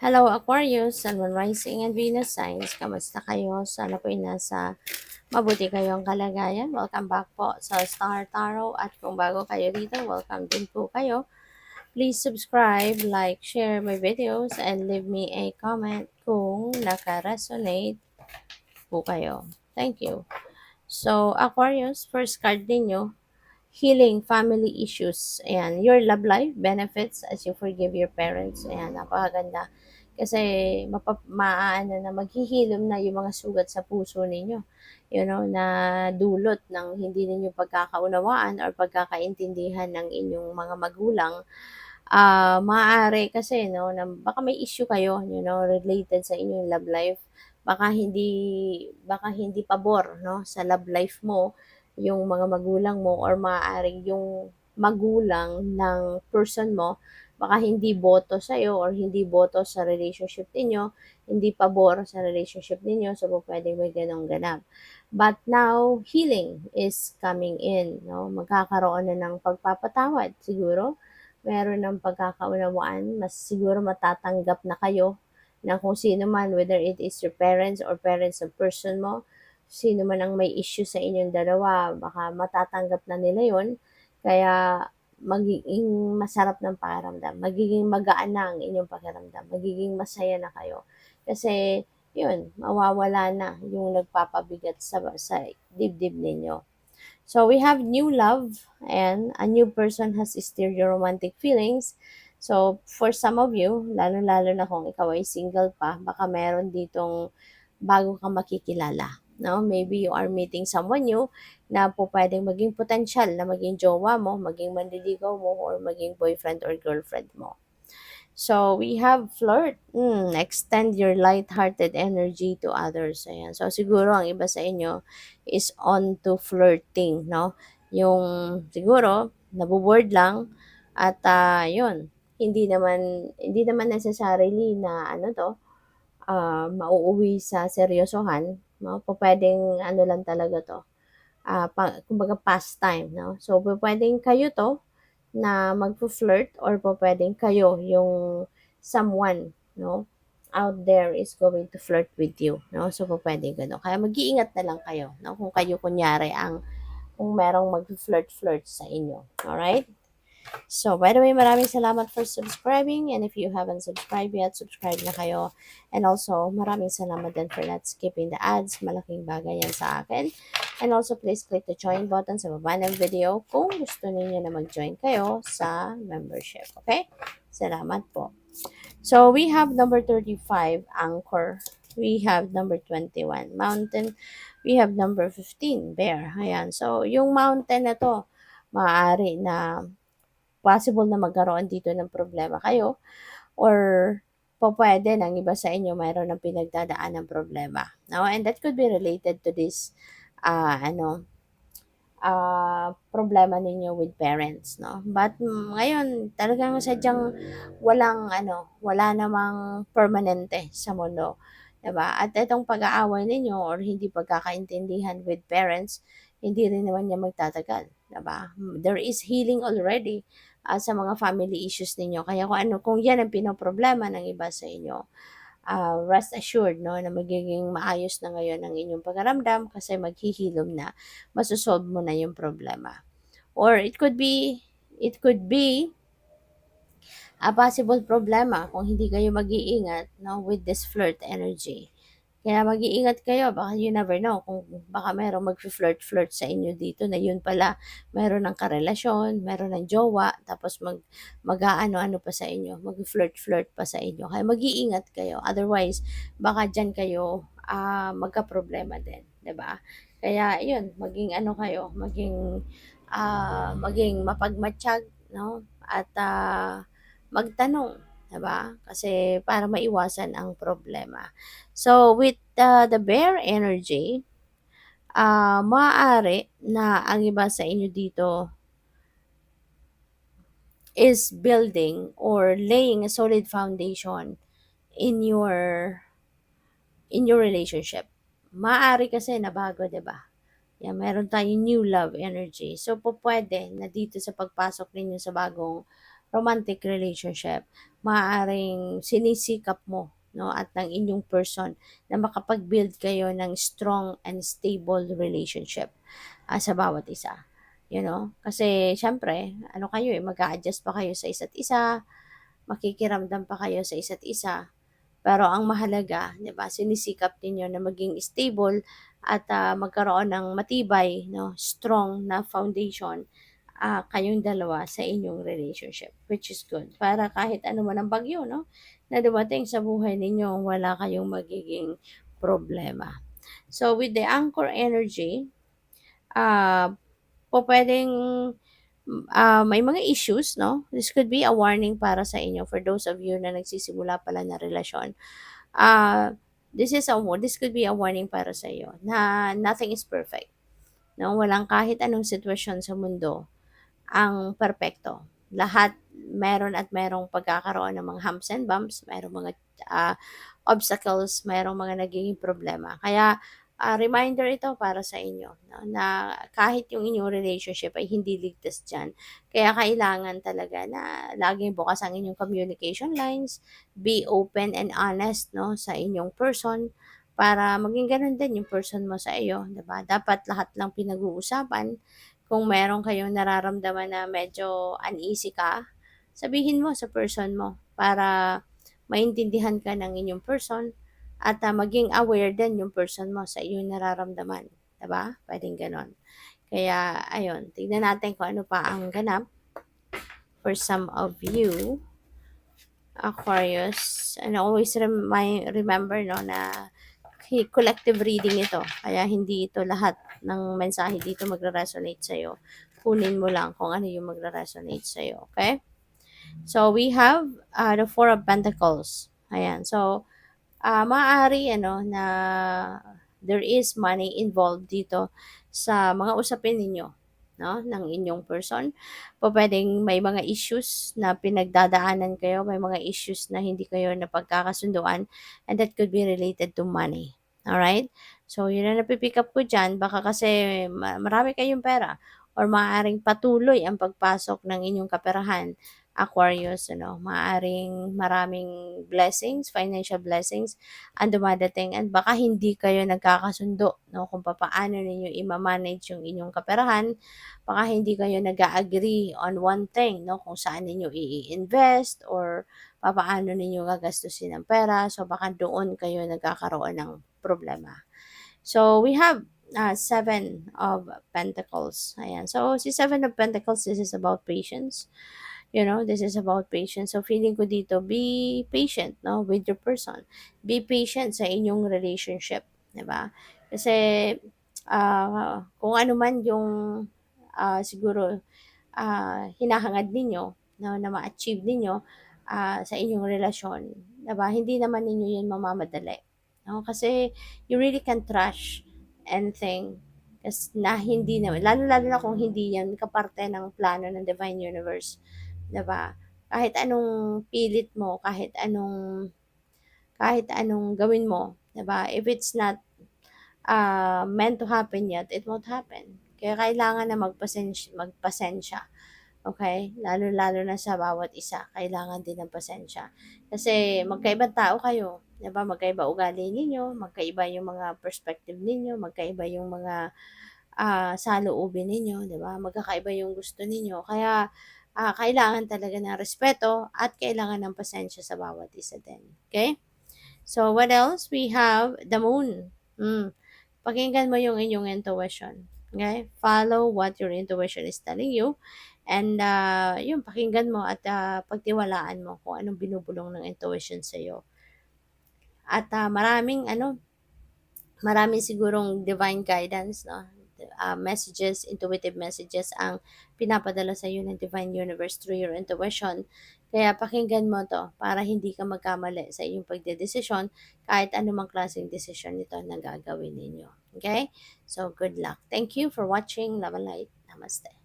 Hello Aquarius, Sun, Moon, Rising, and Venus signs. Kamusta kayo? Sana po nasa mabuti kayong kalagayan. Welcome back po sa Star Tarot. At kung bago kayo dito, welcome din po kayo. Please subscribe, like, share my videos, and leave me a comment kung naka-resonate po kayo. Thank you. So, Aquarius, first card ninyo, healing family issues. Ayan, your love life benefits as you forgive your parents. Ayan, napakaganda. Kasi maaano na maghihilom na yung mga sugat sa puso ninyo. You know, na dulot ng hindi ninyo pagkakaunawaan or pagkakaintindihan ng inyong mga magulang. Maaari kasi no, na baka may issue kayo, related sa inyong love life. Baka hindi pabor no sa love life mo yung mga magulang mo, or maaaring yung magulang ng person mo, baka hindi boto sa iyo or hindi boto sa relationship ninyo, hindi pabor sa relationship ninyo, so pwedeng may ganong ganap. But now, healing is coming in, no? Magkakaroon na ng pagpapatawad siguro, meron ng pagkakaunawaan, mas siguro matatanggap na kayo ng kung sino man, whether it is your parents or parents of person mo, sino man ang may issue sa inyong dalawa, baka matatanggap na nila yon. Kaya magiging masarap ng pakiramdam, magiging magaan na ang inyong pakiramdam, magiging masaya na kayo. Kasi yun, mawawala na yung nagpapabigat sa dibdib ninyo. So we have new love, and a new person has stirred your romantic feelings. So for some of you, lalo-lalo na kung ikaw ay single pa, baka meron ditong bago kang makikilala. No? Maybe you are meeting someone new na po pwedeng maging potential na maging jowa mo, maging manliligaw mo, or maging boyfriend or girlfriend mo. So, we have flirt. Extend your light-hearted energy to others. Ayan. So, siguro ang iba sa inyo is on to flirting, no? Yung siguro, nabuboard lang at yun, hindi naman necessarily na ano to, mauuwi sa seryosohan, no? Pwedeng ano lang talaga to, kumbaga pastime, no? So, pwedeng kayo to na magfo-flirt, or pupuwedeng kayo yung someone, no, out there is going to flirt with you, no? So, pupuwedeng gano'n. Kaya mag-iingat na lang kayo, no, kung kayo kunyari kung merong magfi-flirt-flirt sa inyo, alright? So, by the way, maraming salamat for subscribing, and if you haven't subscribed yet, subscribe na kayo. And also, maraming salamat din for not skipping the ads. Malaking bagay yan sa akin. And also, please click the join button sa baba ng video kung gusto niyo na mag-join kayo sa membership. Okay? Salamat po. So, we have number 35, Anchor. We have number 21, Mountain. We have number 15, Bear. Ayan. So, yung mountain na to, maaari na possible na magkaroon dito ng problema kayo, or pwede ng iba sa inyo mayroon ng pinagdadaan ng problema. No? And that could be related to this ano problema ninyo with parents, no? But ngayon talagang sadyang wala namang permanente sa mundo, 'di ba? At itong pag-aaway ninyo or hindi pagkakaintindihan with parents, hindi rin naman yan magtatagal, 'di ba? There is healing already sa mga family issues ninyo. Kaya kung yan ang pinoproblema ng iba sa inyo, rest assured, no, na magiging maayos na ngayon ang inyong pagaramdam kasi maghihilom na, masosolve mo na yung problema. Or it could be a possible problema kung hindi kayo mag-iingat, no, with this flirt energy. Kaya mag-iingat kayo, baka you never know kung baka merong mag-flirt-flirt sa inyo dito na yun pala meron ng karelasyon, meron ng jowa, tapos mag-aano-ano pa sa inyo, mag-flirt-flirt pa sa inyo. Kaya mag-iingat kayo. Otherwise, baka diyan kayo magka-problema din, 'di ba? Kaya yun, maging ano kayo, maging mapagmatsyag, no? At magtanong, 'di ba? Kasi para maiwasan ang problema. So, with the bear energy, maaari na ang iba sa inyo dito is building or laying a solid foundation in your relationship. Maaari kasi na bago, 'di ba? Yan, meron tayong new love energy. So, pwede na dito sa pagpasok ninyo sa bagong romantic relationship, maaaring sinisikap mo, 'no, at ng inyong person na makapag-build kayo ng strong and stable relationship, sa bawat isa, Kasi siyempre ano kayo, mag-a-adjust pa kayo sa isa't isa, makikiramdam pa kayo sa isa't isa. Pero ang mahalaga, 'di ba, sinisikap ninyo na maging stable at, magkaroon ng matibay, 'no, strong na foundation, kayong dalawa sa inyong relationship, which is good. Para kahit ano man ang bagyo, 'no, na dumating sa buhay ninyo, wala kayong magiging problema. So with the anchor energy, ah, pupuwedeng, may mga issues, 'no? This could be a warning para sa inyo for those of you na nagsisimula pala na relasyon. Ah, this could be a warning para sa iyo na nothing is perfect, 'no? Walang kahit anong sitwasyon sa mundo ang perpekto. Lahat meron at merong pagkakaroon ng mga humps and bumps, merong mga, ah, obstacles, merong mga nagiging problema. Kaya, reminder ito para sa inyo, 'no, na kahit yung inyong relationship ay hindi ligtas diyan. Kaya kailangan talaga na laging bukas ang inyong communication lines, be open and honest, 'no, sa inyong person para maging gano'n din yung person mo sa iyo, 'di ba? Dapat lahat lang pinag-uusapan. Kung meron kayong nararamdaman na medyo uneasy ka, sabihin mo sa person mo para maintindihan ka ng inyong person at, maging aware din yung person mo sa iyong nararamdaman, 'di ba? Puwedeng gano'n. Kaya ayun, tignan natin kung ano pa ang ganap for some of you, Aquarius. And always remember, 'no, na collective reading ito. Kaya hindi ito lahat ng mensahe dito magre-resonate sa'yo. Kunin mo lang kung ano yung magre-resonate sa'yo. Okay? So, we have, the Four of Pentacles. Ayan. So, maaari na there is money involved dito sa mga usapin ninyo, 'no, ng inyong person. Pupuwedeng may mga issues na pinagdadaanan kayo, may mga issues na hindi kayo napagkakasunduan, and that could be related to money. Alright? So, yun ang napi-pick up ko diyan. Baka kasi marami kayong pera or maaaring patuloy ang pagpasok ng inyong kaperahan, Aquarius, maaaring maraming blessings, financial blessings ang dumadating at baka hindi kayo nagkakasundo, 'no, kung papaano ninyo ima-manage yung inyong kaperahan. Baka hindi kayo nag-a-agree on one thing, 'no, kung saan ninyo i-invest or papaano ninyo gagastusin ang pera. So, baka doon kayo nagkakaroon ng problema. So, we have, Seven of Pentacles. Ayan. So, si Seven of Pentacles, this is about patience. This is about patience. So, feeling ko dito, be patient, no, with your person. Be patient sa inyong relationship, 'di ba? Kasi, kung ano man yung, siguro, hinahangad ninyo, no, na ma-achieve ninyo, sa inyong relasyon, 'di ba? Hindi naman ninyo 'yun mamamadali, no? Kasi you really can't rush anything na hindi naman, lalo-lalo na kung hindi 'yan kaparte ng plano ng Divine Universe, 'di ba? Kahit anong pilit mo, kahit anong gawin mo, 'di ba? If it's not, meant to happen yet, it won't happen. Kaya kailangan na magpasensya, okay? Lalo-lalo na sa bawat isa, kailangan din ng pasensya. Kasi magkaibang tao kayo, 'di ba? Magkaiba ugali ninyo, magkaiba yung mga perspective ninyo, magkaiba yung mga, saloobin ninyo, 'di ba? Magkakaiba yung gusto ninyo. Kaya, kailangan talaga ng respeto at kailangan ng pasensya sa bawat isa din, okay? So, what else? We have the moon. Pakinggan mo yung inyong intuition. Okay? Follow what your intuition is telling you. And, yun, pakinggan mo at, pagtiwalaan mo kung anong binubulong ng intuition sa'yo. At, maraming sigurong divine guidance, no? Messages, intuitive messages ang pinapadala sa iyo ng Divine Universe through your intuition. Kaya pakinggan mo to para hindi ka magkamali sa iyong pagdedesisyon kahit anumang klaseng desisyon ito na gagawin ninyo. Okay? So, good luck. Thank you for watching. Love and light. Namaste.